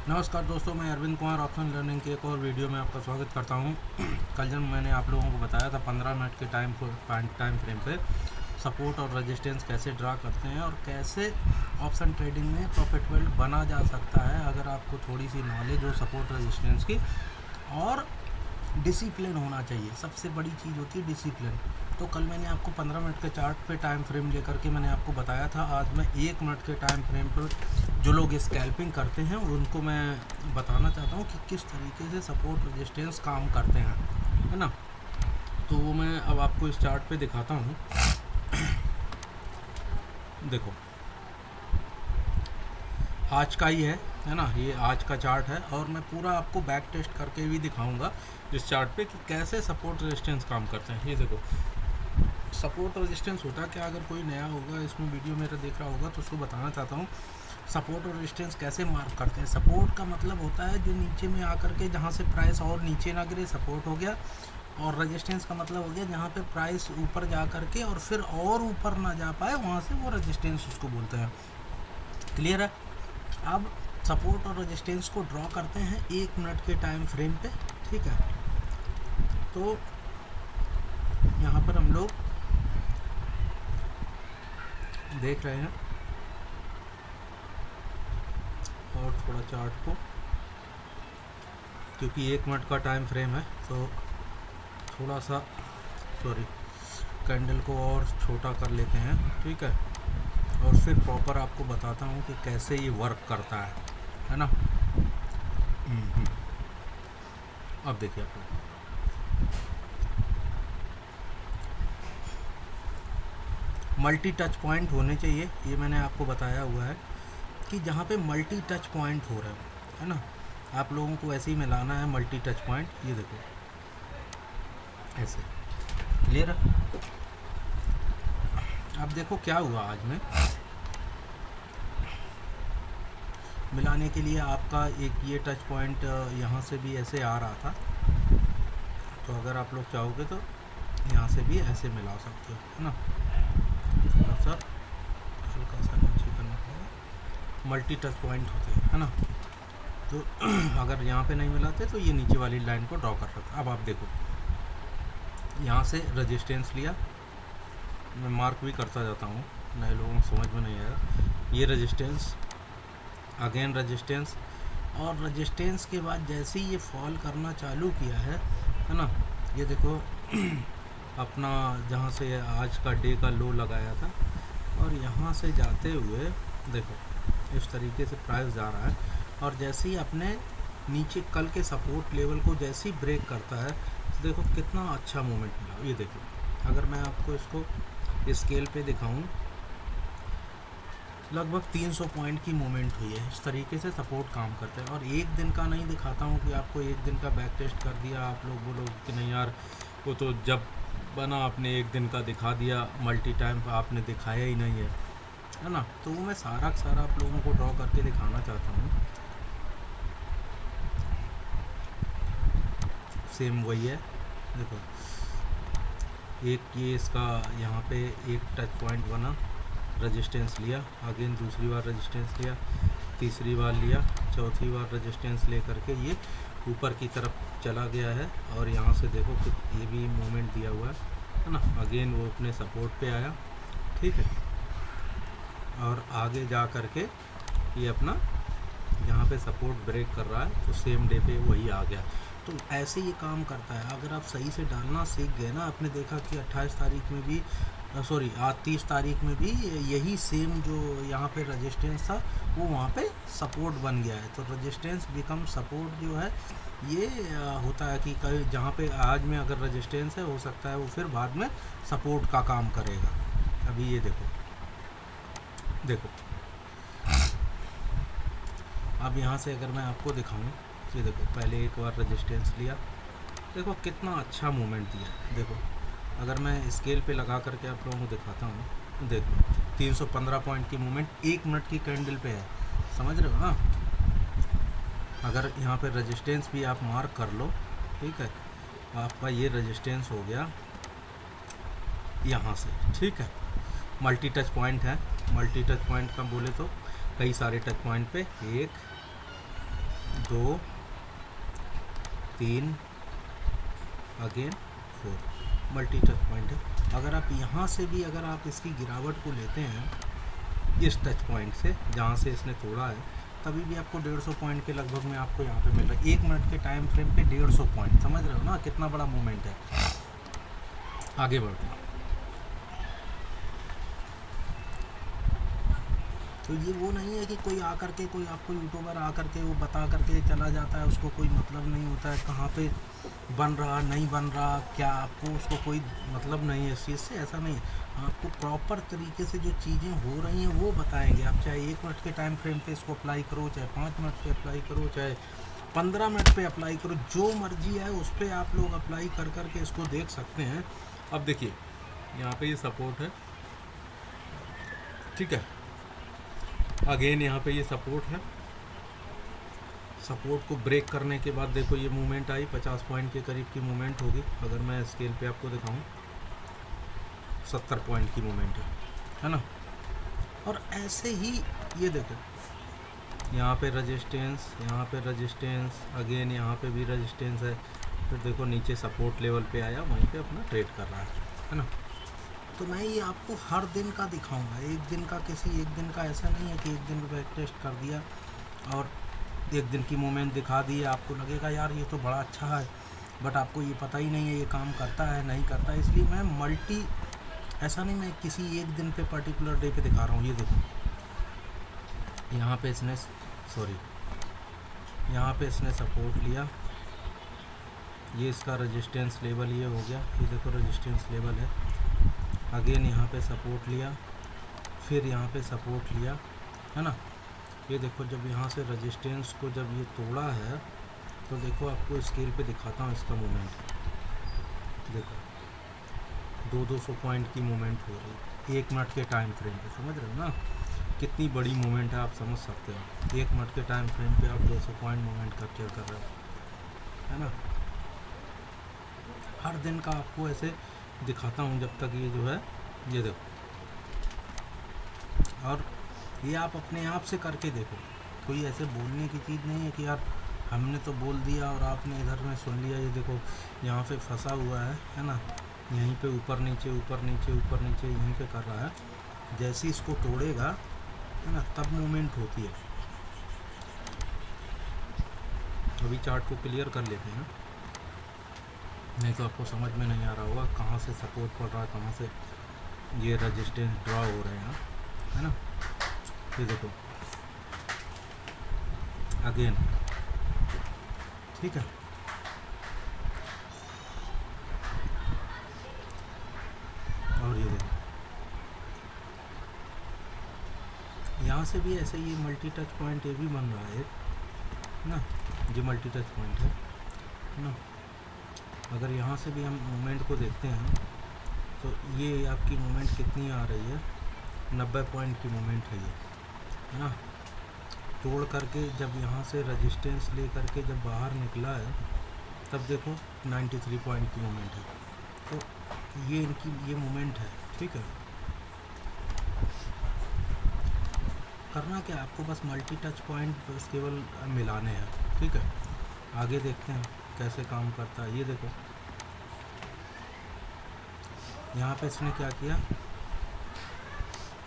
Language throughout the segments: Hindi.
नमस्कार दोस्तों, मैं अरविंद कुमार ऑप्शन लर्निंग के एक और वीडियो में आपका स्वागत करता हूं। कल जब मैंने आप लोगों को बताया था 15 मिनट के टाइम फ्रेम पे सपोर्ट और रेजिस्टेंस कैसे ड्रा करते हैं और कैसे ऑप्शन ट्रेडिंग में प्रॉफिटेबल बना जा सकता है अगर आपको थोड़ी सी नॉलेज हो सपोर्ट रेजिस्टेंस की। और डिसिप्लिन होना चाहिए, सबसे बड़ी चीज़ होती है डिसिप्लिन। तो कल मैंने आपको 15 मिनट के चार्ट पे टाइम फ्रेम लेकर के मैंने आपको बताया था। आज मैं 1 मिनट के टाइम फ्रेम पर जो लोग स्कैल्पिंग करते हैं उनको मैं बताना चाहता हूँ कि किस तरीके से सपोर्ट रेजिस्टेंस काम करते हैं, है ना। तो वो मैं अब आपको इस चार्ट पे दिखाता हूँ। देखो, आज का ही है ना, ये आज का चार्ट है और मैं पूरा आपको बैक टेस्ट करके भी दिखाऊंगा इस चार्ट पे कि कैसे सपोर्ट रेजिस्टेंस काम करते हैं। ये देखो, सपोर्ट रेजिस्टेंस होता है क्या? अगर कोई नया होगा इसमें वीडियो मेरा देख रहा होगा तो उसको बताना चाहता हूँ सपोर्ट और रेजिस्टेंस कैसे मार्क करते हैं। सपोर्ट का मतलब होता है जो नीचे में आकर के जहाँ से प्राइस और नीचे ना गिरे, सपोर्ट हो गया। और रेजिस्टेंस का मतलब हो गया जहाँ पे प्राइस ऊपर जा करके और फिर और ऊपर ना जा पाए, वहाँ से वो रेजिस्टेंस उसको बोलते हैं। क्लियर है? अब सपोर्ट और रेजिस्टेंस को ड्रॉ करते हैं 1 मिनट के टाइम फ्रेम पे, ठीक है। तो यहाँ पर हम लोग देख रहे हैं और थोड़ा चार्ट को, क्योंकि 1 मिनट का टाइम फ्रेम है तो थोड़ा सा कैंडल को और छोटा कर लेते हैं, ठीक है। और फिर प्रॉपर आपको बताता हूँ कि कैसे ये वर्क करता है ना। अब देखिए आप लोग, मल्टी टच पॉइंट होने चाहिए, ये मैंने आपको बताया हुआ है कि जहाँ पे मल्टी टच पॉइंट हो रहे हो, है ना, आप लोगों को ऐसे ही मिलाना है मल्टी टच पॉइंट। ये देखो ऐसे, क्लियर है? अब देखो क्या हुआ, आज में मिलाने के लिए आपका एक ये टच पॉइंट यहाँ से भी ऐसे आ रहा था, तो अगर आप लोग चाहोगे तो यहाँ से भी ऐसे मिला सकते हो, है ना। थोड़ा सा हल्का सा नीचे करना पड़ेगा, मल्टी टच पॉइंट होते हैं, है ना। तो अगर यहाँ पे नहीं मिलाते तो ये नीचे वाली लाइन को ड्रॉ कर सकते। अब आप देखो, यहाँ से रेजिस्टेंस लिया, मैं मार्क भी करता जाता हूँ, नए लोगों को समझ में नहीं आया। ये रेजिस्टेंस, अगेन रेजिस्टेंस, और रेजिस्टेंस के बाद जैसे ही ये फॉल करना चालू किया है ना, ये देखो अपना जहाँ से आज का डे का लो लगाया था और यहाँ से जाते हुए देखो इस तरीके से प्राइस जा रहा है। और जैसे ही अपने नीचे कल के सपोर्ट लेवल को जैसे ही ब्रेक करता है तो देखो कितना अच्छा मूवमेंट मिला। ये देखो, अगर मैं आपको इसको स्केल पे दिखाऊं, लगभग 300 पॉइंट की मूवमेंट हुई है। इस तरीके से सपोर्ट काम करते हैं। और एक दिन का नहीं दिखाता हूँ कि आपको एक दिन का बैक टेस्ट कर दिया, आप लोग बोलोगे कि नहीं यार वो तो जब बना आपने एक दिन का दिखा दिया, मल्टी टाइम आपने दिखाया ही नहीं है ना। तो वो मैं सारा आप लोगों को ड्रॉ करके दिखाना चाहता हूँ। सेम वही है, देखो एक ये इसका यहाँ पे एक टच पॉइंट बना, रेजिस्टेंस लिया, अगेन दूसरी बार रेजिस्टेंस लिया, तीसरी बार लिया, चौथी बार रेजिस्टेंस ले करके ये ऊपर की तरफ चला गया है। और यहाँ से देखो कि ये भी मूवमेंट दिया हुआ है ना, अगेन वो अपने सपोर्ट पे आया, ठीक है। और आगे जा करके ये अपना यहाँ पे सपोर्ट ब्रेक कर रहा है, तो सेम डे पे वही आ गया। तो ऐसे ये काम करता है। अगर आप सही से डालना सीख गए ना, आपने देखा कि 28 तारीख में भी आज 30 तारीख में भी यही सेम जो यहाँ पे रेजिस्टेंस था वो वहाँ पे सपोर्ट बन गया है। तो रेजिस्टेंस बिकम सपोर्ट जो है ये होता है कि कहीं जहाँ पे आज में अगर रेजिस्टेंस है, हो सकता है वो फिर बाद में सपोर्ट का काम करेगा। अभी ये देखो अब यहाँ से अगर मैं आपको दिखाऊं, ये देखो पहले एक बार रेजिस्टेंस लिया, देखो कितना अच्छा मूवमेंट दिया। देखो अगर मैं स्केल पे लगा करके आप लोगों को दिखाता हूँ, देखो 315 पॉइंट की मूवमेंट 1 मिनट की कैंडल पे है, समझ रहे हो ना। अगर यहाँ पे रेजिस्टेंस भी आप मार्क कर लो, ठीक है, आपका ये रेजिस्टेंस हो गया यहाँ से, ठीक है। मल्टी टच पॉइंट है, मल्टी टच पॉइंट का बोले तो कई सारे टच पॉइंट पे 1 2 3 अगेन 4 मल्टी टच पॉइंट है। अगर आप यहाँ से भी अगर आप इसकी गिरावट को लेते हैं इस टच पॉइंट से जहाँ से इसने तोड़ा है, तभी भी आपको 150 पॉइंट के लगभग में आपको यहाँ पे मिल रहा है। 1 मिनट के टाइम फ्रेम पे 150 पॉइंट, समझ रहे हो ना कितना बड़ा मूवमेंट है। आगे बढ़ते हैं। तो ये वो नहीं है कि कोई आकर के कोई आपको यूट्यूबर आकर के वो बता करके चला जाता है, उसको कोई मतलब नहीं होता है कहाँ पे बन रहा नहीं बन रहा, क्या आपको उसको कोई मतलब नहीं है इस चीज़ से। ऐसा नहीं है, आपको प्रॉपर तरीके से जो चीज़ें हो रही हैं वो बताएंगे। आप चाहे 1 मिनट के टाइम फ्रेम पे इसको अप्लाई करो, चाहे 5 मिनट पे अप्लाई करो, चाहे 15 मिनट पे अप्लाई करो, जो मर्जी है उस पर आप लोग अप्लाई कर कर के इसको देख सकते हैं। अब देखिए यहाँ पे ये सपोर्ट है, ठीक है। अगेन यहाँ पे ये सपोर्ट है, सपोर्ट को ब्रेक करने के बाद देखो ये मूवमेंट आई, 50 पॉइंट के करीब की मूवमेंट होगी। अगर मैं स्केल पे आपको दिखाऊं 70 पॉइंट की मूवमेंट है ना। और ऐसे ही ये देखो यहाँ पे रेजिस्टेंस, यहाँ पे रेजिस्टेंस, अगेन यहाँ पे भी रेजिस्टेंस है, फिर देखो नीचे सपोर्ट लेवल पे आया, वहीं पे अपना ट्रेड कर रहा है ना। तो मैं ये आपको हर दिन का दिखाऊंगा, एक दिन का किसी एक दिन का ऐसा नहीं है कि एक दिन बैक टेस्ट कर दिया और एक दिन की मूवमेंट दिखा दी, आपको लगेगा यार ये तो बड़ा अच्छा है, बट आपको ये पता ही नहीं है ये काम करता है नहीं करता है। इसलिए मैं मल्टी, ऐसा नहीं मैं किसी एक दिन पे पर्टिकुलर डे पे दिखा रहा हूँ। ये देखो यहाँ पे इसने यहाँ पे इसने सपोर्ट लिया, ये इसका रेजिस्टेंस लेवल ये हो गया, ये देखो रेजिस्टेंस लेवल है। अगेन यहाँ पे सपोर्ट लिया, फिर यहाँ पे सपोर्ट लिया, है ना। ये देखो जब यहाँ से रेजिस्टेंस को जब ये तोड़ा है तो देखो आपको स्केल पे दिखाता हूँ इसका मूवमेंट। देखो 200 पॉइंट की मूवमेंट हो रही है 1 मिनट के टाइम फ्रेम पे, समझ रहे हो ना कितनी बड़ी मूवमेंट है, आप समझ सकते हो। 1 मिनट के टाइम फ्रेम पे आप 200 पॉइंट मूवमेंट कैप्चर कर रहे हो, है ना। हर दिन का आपको ऐसे दिखाता हूँ जब तक ये जो है, ये देखो। और ये आप अपने आप से करके देखो, कोई ऐसे बोलने की चीज़ नहीं है कि यार हमने तो बोल दिया और आपने इधर में सुन लिया। ये देखो यहाँ पे फंसा हुआ है ना, यहीं पे ऊपर नीचे ऊपर नीचे ऊपर नीचे यहीं पे कर रहा है। जैसे इसको तोड़ेगा है ना तब मूवमेंट होती है। अभी चार्ट को क्लियर कर लेते हैं, नहीं तो आपको समझ में नहीं आ रहा होगा कहाँ से सपोर्ट पड़ रहा है, कहाँ से ये रेजिस्टेंस ड्रॉ हो रहे हैं, है ना। ये देखो अगेन, ठीक है। और ये देखो यहाँ से भी ऐसे ये मल्टी टच पॉइंट ये भी बन रहा है ना, ये मल्टी टच पॉइंट है ना। अगर यहाँ से भी हम मूवमेंट को देखते हैं तो ये आपकी मूवमेंट कितनी आ रही है, 90 पॉइंट की मूवमेंट है ये, है ना। तोड़ करके जब यहाँ से रेजिस्टेंस ले करके जब बाहर निकला है तब देखो 93 पॉइंट की मूवमेंट है। तो ये इनकी ये मूवमेंट है, ठीक है। करना क्या आपको, बस मल्टी टच पॉइंट बस केवल मिलाने हैं, ठीक है। आगे देखते हैं कैसे काम करता है। ये देखो यहाँ पे इसने क्या किया,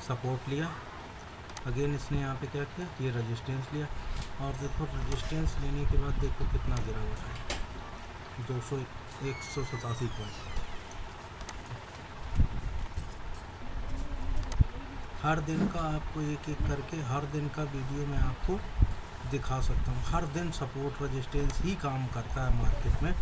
सपोर्ट लिया, अगेन इसने यहाँ पे क्या किया, ये रेजिस्टेंस लिया, और देखो रेजिस्टेंस लेने के बाद देखो कितना गिरावट है, 187 पॉइंट। हर दिन का आपको एक एक करके हर दिन का वीडियो मैं आपको दिखा सकता हूँ। हर दिन सपोर्ट रेजिस्टेंस ही काम करता है मार्केट में,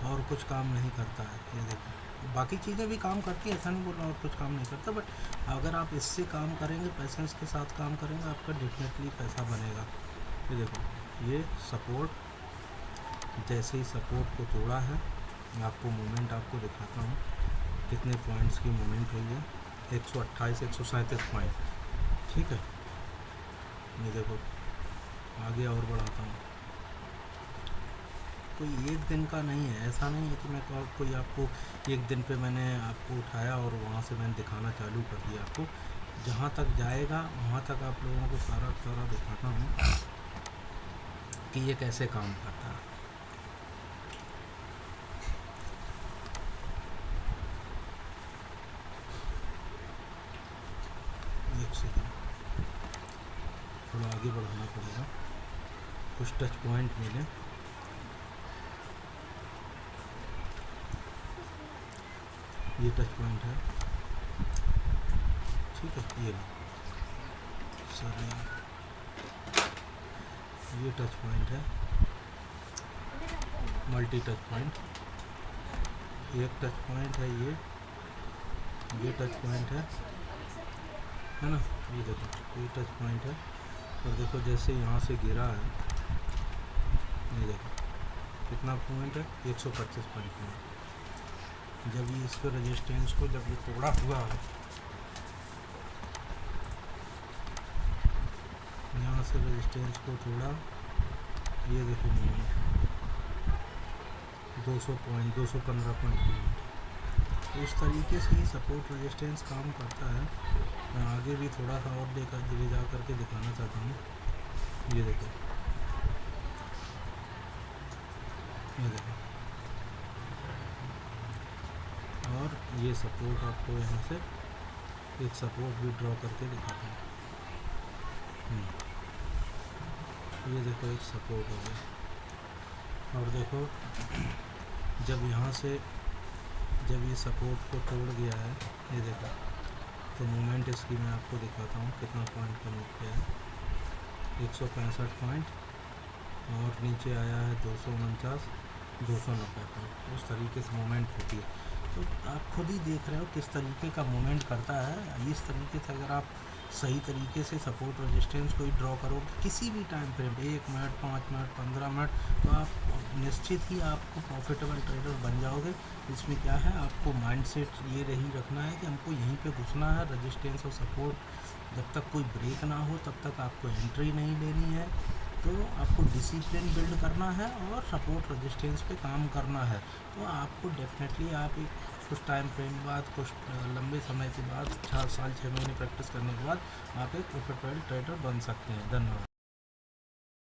और कुछ काम नहीं करता है। ये देखो बाकी चीज़ें भी काम करती है, ऐसा नहीं बोल रहा और कुछ काम नहीं करता, बट अगर आप इससे काम करेंगे, पेशेंस के साथ काम करेंगे, आपका डेफिनेटली पैसा बनेगा। ये देखो ये सपोर्ट, जैसे ही सपोर्ट को तोड़ा है, मैं आपको मूवमेंट आपको दिखाता हूँ कितने पॉइंट्स की मूवमेंट हुई है, 128 137 पॉइंट, ठीक है। ये देखो आगे और बढ़ाता हूँ, कोई एक दिन का नहीं है, ऐसा नहीं है कि मैं कोई आपको एक दिन पे मैंने आपको उठाया और वहाँ से मैंने दिखाना चालू कर दिया। आपको जहाँ तक जाएगा वहाँ तक आप लोगों को सारा दिखाता हूँ। कि ये कैसे काम करता है। एक सेकंड, थोड़ा आगे बढ़ाना पड़ेगा, कुछ टच पॉइंट मिले। ये टच पॉइंट है, ठीक है, ये सॉरी, ये टच पॉइंट है, मल्टी टच पॉइंट, एक टच पॉइंट है, ये टच पॉइंट है ना, ये देखो ये टच पॉइंट है। और देखो जैसे यहाँ से गिरा है, ये देखो कितना पॉइंट है, 125 पॉइंट। जब ये इसके रेजिस्टेंस को जब ये तोड़ा हुआ है, यहाँ से रेजिस्टेंस को तोड़ा, ये देखो मूवमेंट 215 पॉइंट। तो इस तरीके से ही सपोर्ट रेजिस्टेंस काम करता है। मैं आगे भी थोड़ा सा और ले जा करके दिखाना चाहता हूँ। ये देखो, ये देखो, और ये सपोर्ट आपको यहाँ से एक सपोर्ट भी ड्रॉ करके दिखाता हूँ। ये देखो एक सपोर्ट हो गया। और देखो जब यहाँ से जब ये सपोर्ट को तोड़ गया है, ये देखो, तो मूवमेंट इसकी मैं आपको दिखाता हूँ कितना पॉइंट का मूव किया है, 165 पॉइंट, और नीचे आया है 249, 290 पॉइंट। उस तरीके से मूवमेंट होती है। तो आप खुद ही देख रहे हो किस तरीके का मूवमेंट करता है। इस तरीके से अगर आप सही तरीके से सपोर्ट रेजिस्टेंस को ही ड्रॉ करोगे किसी भी time frame, 1 minute, 5 minute, 15 minute, तो आप निश्चित ही आपको प्रॉफिटेबल ट्रेडर बन जाओगे। इसमें क्या है, आपको माइंडसेट ये रही रखना है कि हमको यहीं पे घुसना है। रेजिस्टेंस और सपोर्ट जब तक कोई ब्रेक ना हो तब तक आपको एंट्री नहीं लेनी है। तो आपको डिसिप्लिन बिल्ड करना है और सपोर्ट रेजिस्टेंस पे काम करना है। तो आपको डेफिनेटली आप एक कुछ टाइम फ्रेम बाद, कुछ लंबे समय के बाद, 4 साल 6 महीने प्रैक्टिस करने के बाद आप एक प्रॉफिटेबल ट्रेडर बन सकते हैं। धन्यवाद।